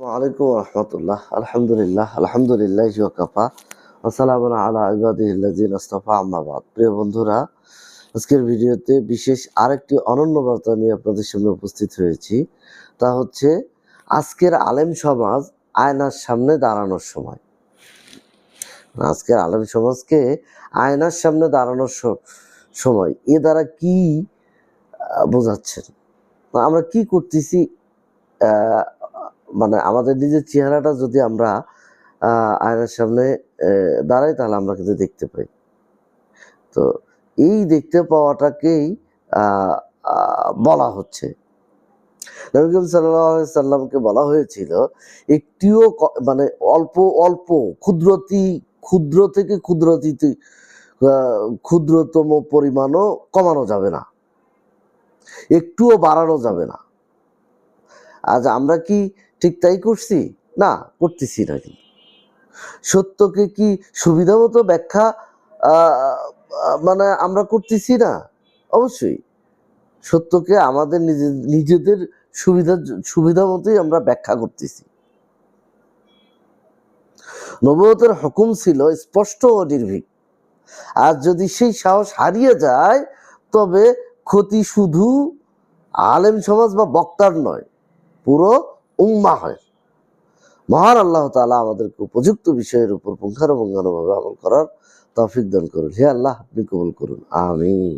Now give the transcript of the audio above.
ওয়ালাইকুম রহমতুল্লাহ। আলহামদুলিল্লাহ আলহামদুলিল্লাহ ওয়াকাফা ওয়াসালামুন আলা ইবাদিহিল্লাযিনা ইসতাফা, আম্মা বাদ। প্রিয় বন্ধুরা, আজকের ভিডিওতে বিশেষ আরেকটি অনন্য বার্তা নিয়ে আপনাদের সামনে উপস্থিত হয়েছি। তা হচ্ছে আজকের আলেম সমাজ আয়নার সামনে দাঁড়ানোর সময়। আজকের আলেম সমাজকে আয়নার সামনে দাঁড়ানোর সময় এ দ্বারা কি বোঝাচ্ছেন? আমরা কি করতেছি? মানে আমাদের নিজের চেহারাটা যদি আমরা আয়নার সামনে দাঁড়াই, তাহলে আমরা কিন্তু দেখতে পাই। তো এই দেখতে পাওয়াটাকেই বলা হচ্ছে। নবী করিম সাল্লাল্লাহু আলাইহি সাল্লামকে বলা হয়েছিল, একটিও মানে অল্প অল্প ক্ষুদ্র থেকে ক্ষুদ্রতম পরিমাণও কমানো যাবে না, একটুও বাড়ানো যাবে না। আজ আমরা কি ঠিক তাই করছি? না, করতেছি না। কিন্তু সত্যকে কি সুবিধা মতো ব্যাখ্যা মানে আমরা করতেছি না? অবশ্যই সত্যকে আমাদের নিজেদের সুবিধা মতোই আমরা ব্যাখ্যা করতেছি। নবুয়তের হুকুম ছিল স্পষ্ট ও নির্ভীক। আর যদি সেই সাহস হারিয়ে যায়, তবে ক্ষতি শুধু আলেম সমাজ বা বক্তার নয়, পুরো উম্মাহ হয়। মহান আল্লাহ তাআলা আমাদেরকে উপযুক্ত বিষয়ের উপর পুঙ্খানুপুঙ্খানুভাবে আমল করার তৌফিক দান করুন। হে আল্লাহ, আপনি কবুল করুন, আমিন।